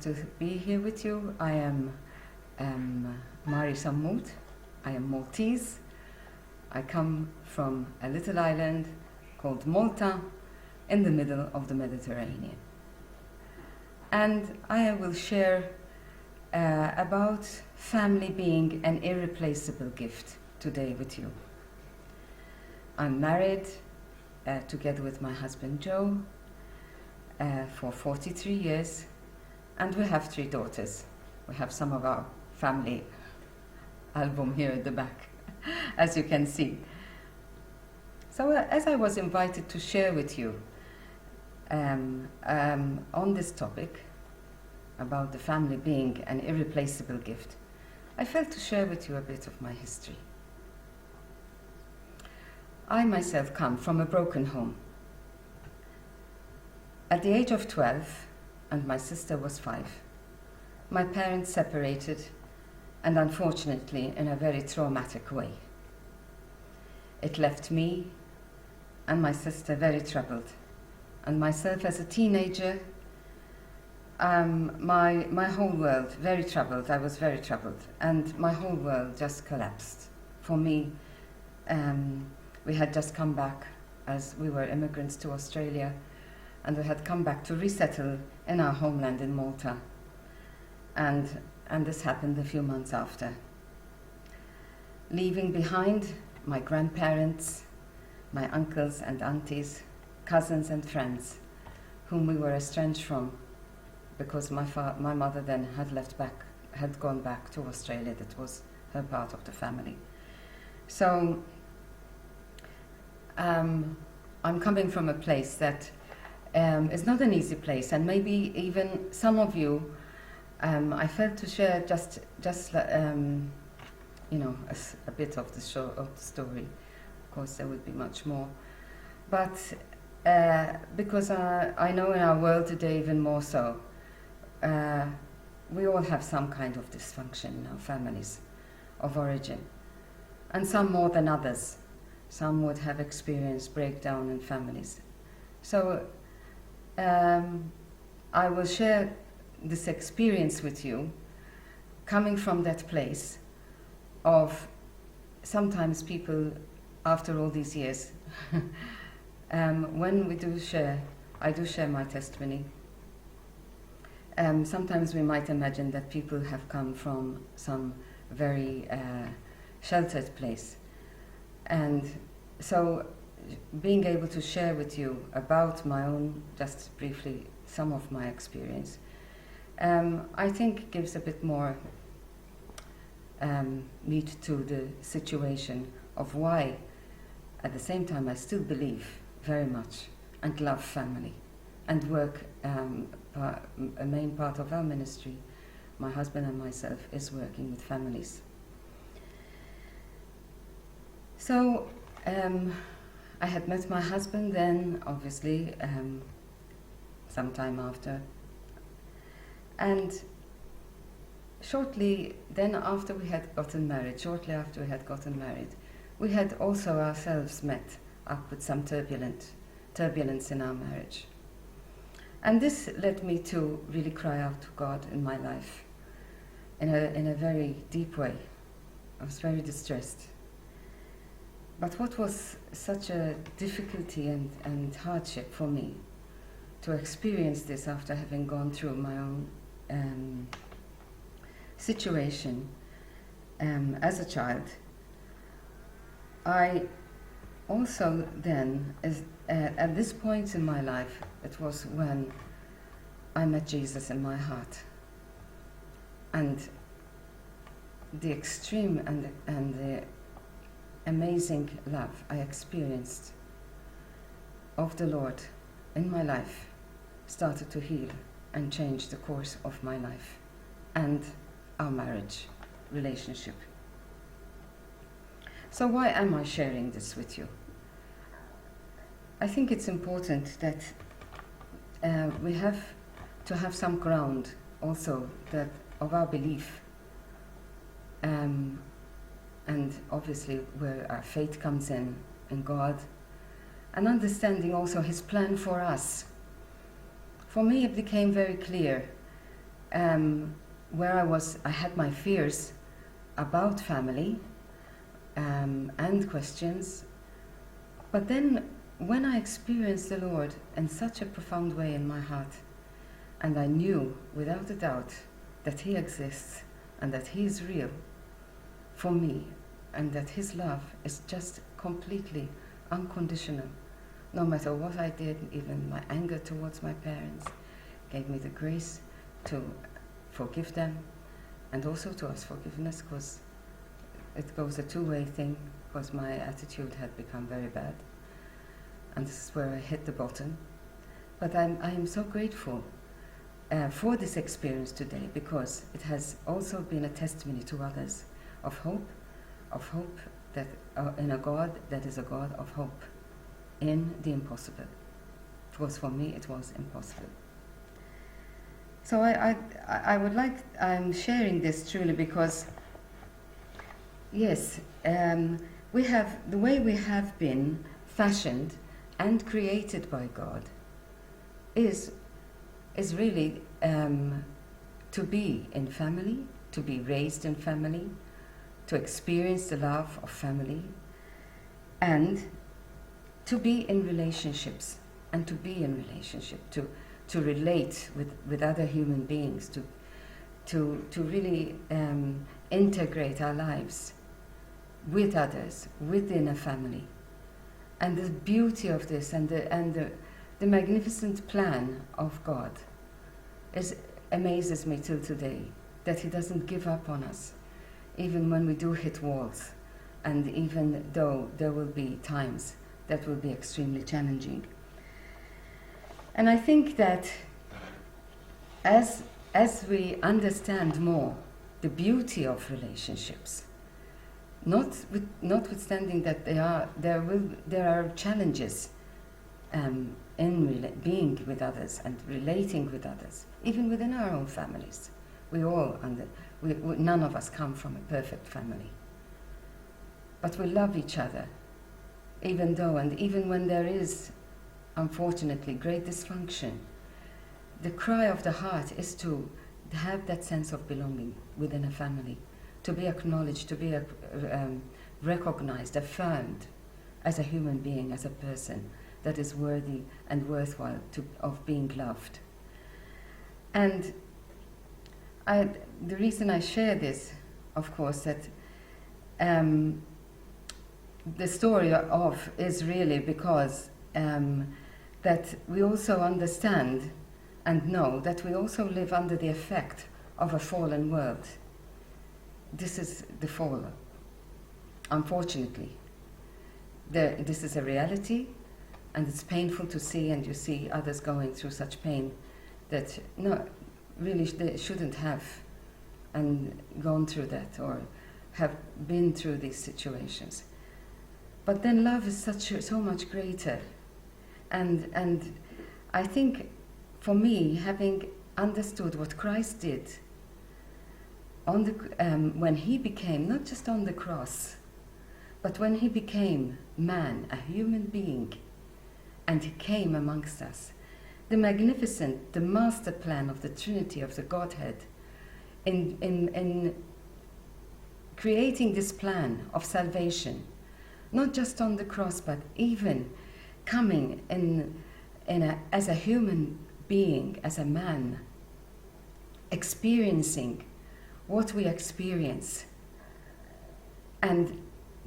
to be here with you. I am Mari Sammut. I am Maltese. I come from a little island called Malta in the middle of the Mediterranean. And I will share about family being an irreplaceable gift today with you. I'm married together with my husband Joe for 43 years, and we have 3 daughters. We have some of our family album here at the back, as you can see. So as I was invited to share with you on this topic about the family being an irreplaceable gift, I felt to share with you a bit of my history. I myself come from a broken home. At the age of 12, and my sister was 5, my parents separated, and unfortunately in a very traumatic way. It left me and my sister very troubled, and myself as a teenager, my whole world very troubled. I was very troubled, and my whole world just collapsed. For me, we had just come back as we were immigrants to Australia, and we had come back to resettle in our homeland in Malta. And this happened a few months after. Leaving behind my grandparents, my uncles and aunties, cousins and friends, whom we were estranged from because my mother then had gone back to Australia. That was her part of the family. So I'm coming from a place that is not an easy place, and maybe even some of you, I felt to share just you know, a bit of the story. Of course, there would be much more, but because I know in our world today even more so, we all have some kind of dysfunction in our families of origin, and some more than others. Some would have experienced breakdown in families. So I will share this experience with you, coming from that place of sometimes people, after all these years, when we do share, I do share my testimony. Sometimes we might imagine that people have come from some very sheltered place. And so being able to share with you about my own, just briefly, some of my experience, I think gives a bit more meat to the situation of why, at the same time, I still believe very much and love family and work. A main part of our ministry, my husband and myself, is working with families. So I had met my husband then, obviously, sometime after. And shortly after we had gotten married, we had also ourselves met up with some turbulence in our marriage. And this led me to really cry out to God in my life in a very deep way. I was very distressed. But what was such a difficulty and hardship for me to experience this after having gone through my own situation as a child, I also then, at this point in my life, it was when I met Jesus in my heart. And the extreme and the amazing love I experienced of the Lord in my life started to heal and change the course of my life and our marriage relationship. So why am I sharing this with you? I think it's important that we have to have some ground also that of our belief, and obviously where our faith comes in God, and understanding also His plan for us. For me, it became very clear where I had my fears about family and questions. But then when I experienced the Lord in such a profound way in my heart, and I knew without a doubt that He exists and that He is real for me, and that His love is just completely unconditional, no matter what I did, even my anger towards my parents gave me the grace to forgive them and also to ask forgiveness, because it goes a two-way thing, because my attitude had become very bad, and this is where I hit the bottom. But I am so grateful for this experience today, because it has also been a testimony to others of hope that in a God that is a God of hope in the impossible. Because for me it was impossible. So I would like, I'm sharing this truly because, yes, we have, the way we have been fashioned and created by God is really to be in family, to be raised in family, to experience the love of family, and to be in relationships, and to be in relationship, to relate with other human beings, to really integrate our lives with others, within a family. And the beauty of this and the magnificent plan of God amazes me till today, that He doesn't give up on us, even when we do hit walls, and even though there will be times that will be extremely challenging. And I think that as we understand more the beauty of relationships, notwithstanding that there are challenges in being with others and relating with others, even within our own families. None of us come from a perfect family, but we love each other, even when there is, unfortunately, great dysfunction. The cry of the heart is to have that sense of belonging within a family, to be acknowledged, to be recognized, affirmed as a human being, as a person that is worthy and worthwhile of being loved. And the reason I share this, of course, that the story of is really because that we also understand and know that we also live under the effect of a fallen world. This is the fall, unfortunately. This is a reality, and it's painful to see, and you see others going through such pain that really they shouldn't have and gone through that or have been through these situations. But then love is so much greater, and I think for me, having understood what Christ did on when He became, not just on the cross, but when He became man, a human being, and He came amongst us, the master plan of the Trinity of the Godhead, in creating this plan of salvation, not just on the cross, but even coming as a human being, as a man, experiencing what we experience, and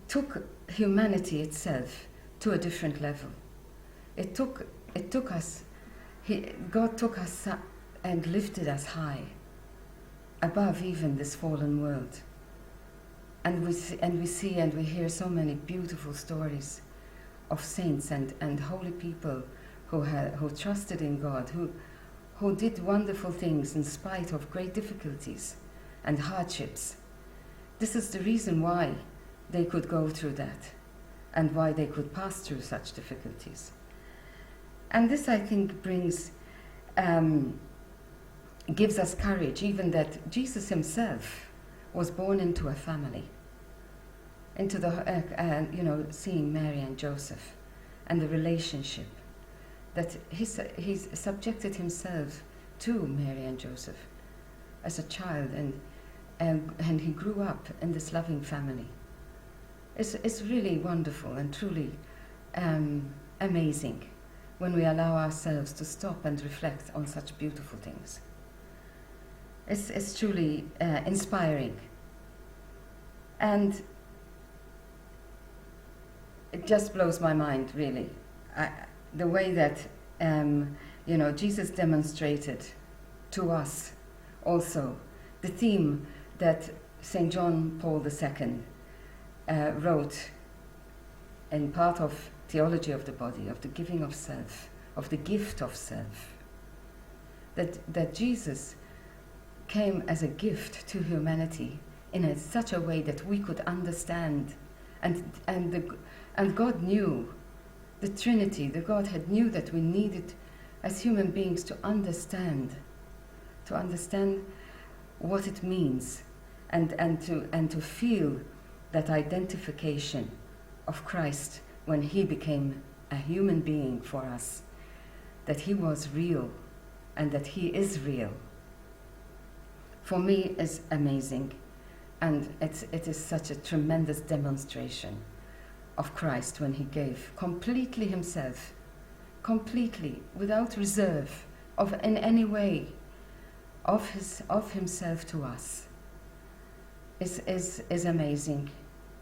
took humanity itself to a different level. God took us and lifted us high above even this fallen world. And we see and we hear so many beautiful stories of saints and holy people who trusted in God, who did wonderful things in spite of great difficulties and hardships. This is the reason why they could go through that and why they could pass through such difficulties. And this, I think, gives us courage, even that Jesus Himself was born into a family, into seeing Mary and Joseph and the relationship, that He's subjected Himself to Mary and Joseph, as a child, and he grew up in this loving family. It's really wonderful and truly amazing when we allow ourselves to stop and reflect on such beautiful things. It's truly inspiring. And it just blows my mind, really. The way that, Jesus demonstrated to us also the theme that St. John Paul II wrote in part of Theology of the Body, of the giving of self, of the gift of self. That Jesus came as a gift to humanity in such a way that we could understand, and God knew, the Trinity, the Godhead knew that we needed as human beings to understand what it means, and to feel that identification of Christ when he became a human being for us, that he was real and that he is real. For me, is amazing, and it is such a tremendous demonstration of Christ when he gave completely himself, completely, without reserve in any way, of himself to us. Is amazing,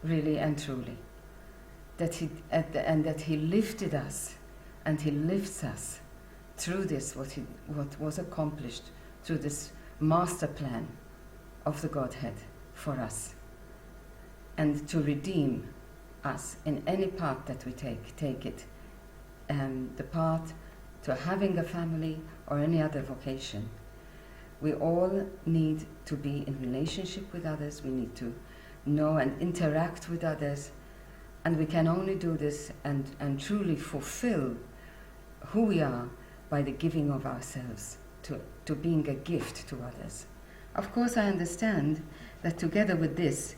really and truly. That he lifted us, and he lifts us through this, what was accomplished through this master plan of the Godhead for us, and to redeem us in any path that we take it, the path to having a family or any other vocation. We all need to be in relationship with others. We need to know and interact with others, and we can only do this and truly fulfill who we are by the giving of ourselves to being a gift to others. Of course, I understand that together with this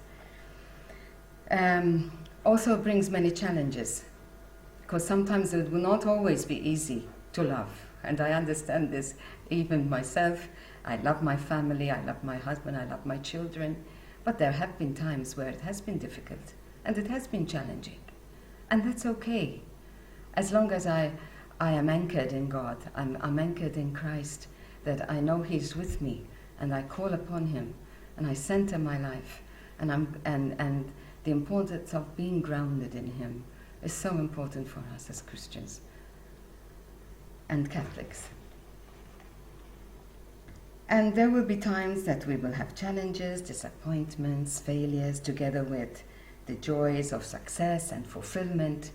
also brings many challenges, because sometimes it will not always be easy to love, and I understand this even myself. I love my family, I love my husband, I love my children, but there have been times where it has been difficult and it has been challenging, and that's okay, as long as I am anchored in God, I'm anchored in Christ, that I know he's with me, and I call upon him, and I center my life, and the importance of being grounded in him is so important for us as Christians and Catholics. And there will be times that we will have challenges, disappointments, failures, together with the joys of success and fulfillment.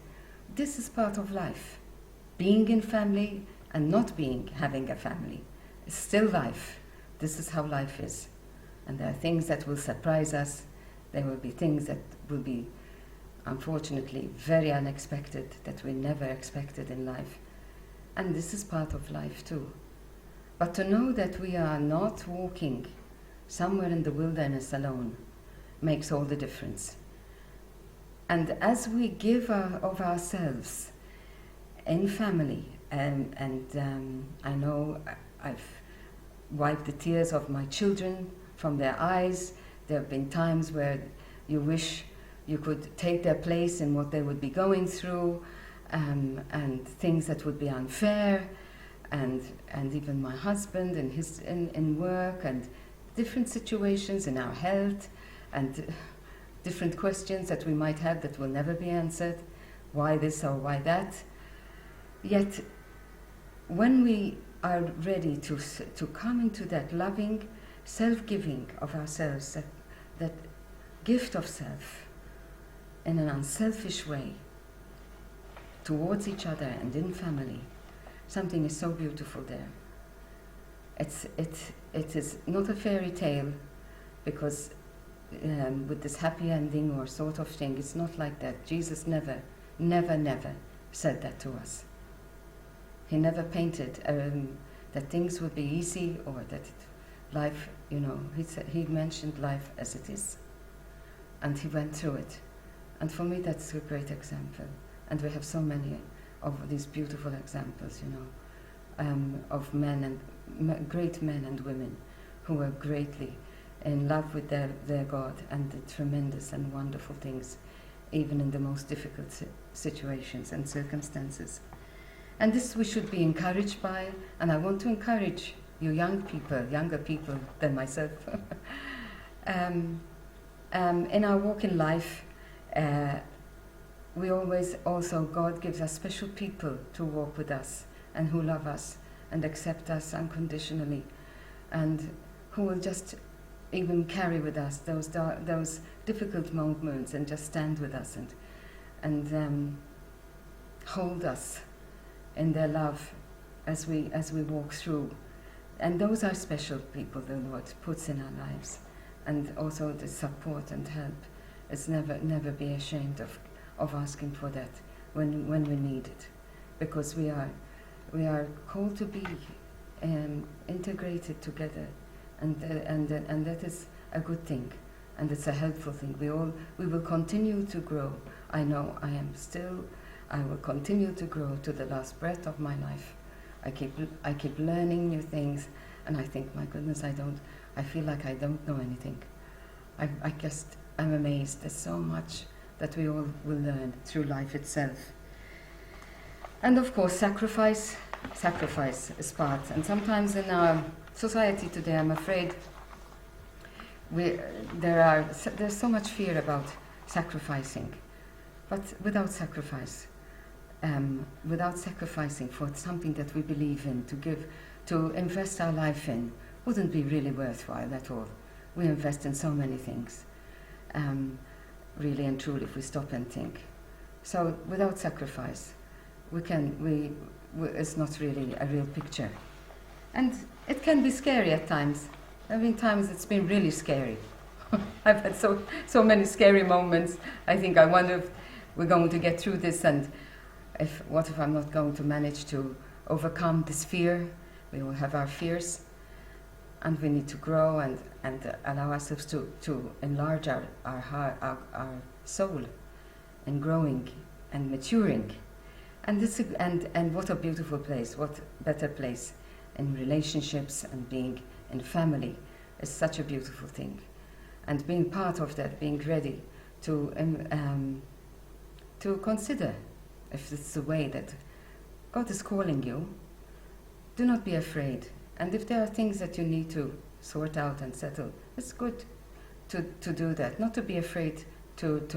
This is part of life. Being in family and not having a family is still life. This is how life is. And there are things that will surprise us. There will be things that will be, unfortunately, very unexpected, that we never expected in life. And this is part of life too. But to know that we are not walking somewhere in the wilderness alone makes all the difference. And as we give of ourselves in family, and I know I've wiped the tears of my children from their eyes. There have been times where you wish you could take their place in what they would be going through, and things that would be unfair. And even my husband and his in work, and different situations in our health, and different questions that we might have that will never be answered, why this or why that. Yet when we are ready to come into that loving self-giving of ourselves, that gift of self in an unselfish way towards each other and in family, something is so beautiful there. It is not a fairy tale, because with this happy ending or sort of thing, it's not like that. Jesus never said that to us. He never painted that things would be easy, or that life, he mentioned life as it is. And he went through it. And for me, that's a great example. And we have so many of these beautiful examples, of men and great men and women who are greatly in love with their God and the tremendous and wonderful things, even in the most difficult situations and circumstances. And this we should be encouraged by, and I want to encourage you young people, younger people than myself, in our walk in life. We always also, God gives us special people to walk with us and who love us and accept us unconditionally, and who will just even carry with us those difficult moments and just stand with us and hold us in their love as we walk through. And those are special people the Lord puts in our lives, and also the support and help. It's never be ashamed of asking for that when we need it, because we are called to be integrated together, and that is a good thing, and it's a helpful thing. We will continue to grow. I know I will continue to grow to the last breath of my life. I keep learning new things, and I think, my goodness, I feel like I don't know anything. I'm amazed. There's so much that we all will learn through life itself. And of course, sacrifice is part. And sometimes in our society today, I'm afraid there's so much fear about sacrificing. But without sacrificing for something that we believe in, to invest our life in, wouldn't be really worthwhile at all. We invest in so many things, really and truly, if we stop and think. So without sacrifice, it's not really a real picture. And it can be scary at times. Times it's been really scary. I've had so many scary moments. I wonder if we're going to get through this, and what if I'm not going to manage to overcome this fear? We all have our fears, and we need to grow and allow ourselves to enlarge our soul in growing and maturing. And what a beautiful place, what better place in relationships, and being in family is such a beautiful thing. And being part of that, being ready to consider if it's the way that God is calling you. Do not be afraid. And if there are things that you need to sort out and settle, it's good to do that. Not to be afraid not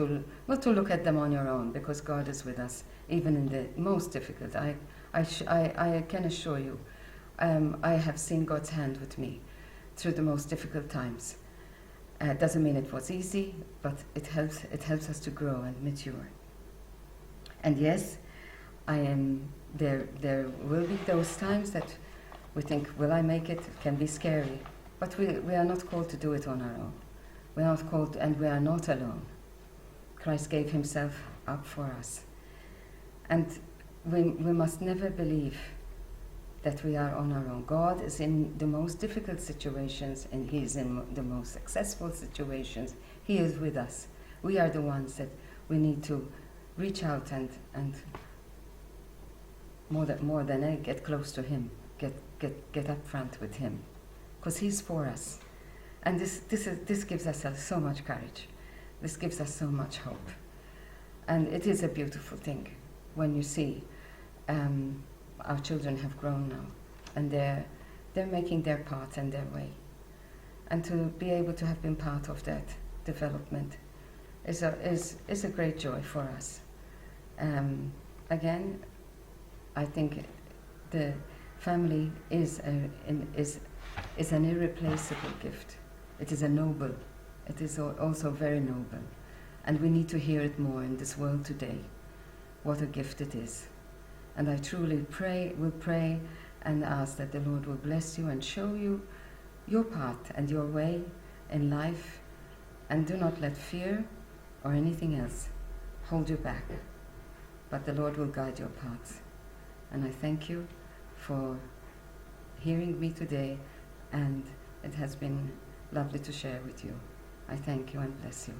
to look at them on your own, because God is with us, even in the most difficult. I can assure you, I have seen God's hand with me through the most difficult times. Doesn't mean it was easy, but it helps us to grow and mature. And yes, there will be those times that we think, will I make it? It can be scary. But we are not called to do it on our own. We are not called, and we are not alone. Christ gave himself up for us. And we must never believe that we are on our own. God is in the most difficult situations, and he is in the most successful situations. He is with us. We are the ones that we need to reach out and more than get close to him, get up front with him, because he's for us. And this gives us so much courage. This gives us so much hope. And it is a beautiful thing when you see our children have grown now, and they're making their part and their way. And to be able to have been part of that development is a great joy for us. Again, I think the family is an irreplaceable gift. It is a noble. It is also very noble, and we need to hear it more in this world today. What a gift it is. And I truly will pray and ask that the Lord will bless you and show you your path and your way in life, and do not let fear or anything else hold you back, but the Lord will guide your paths. And I thank you for hearing me today, and it has been lovely to share with you. I thank you and bless you.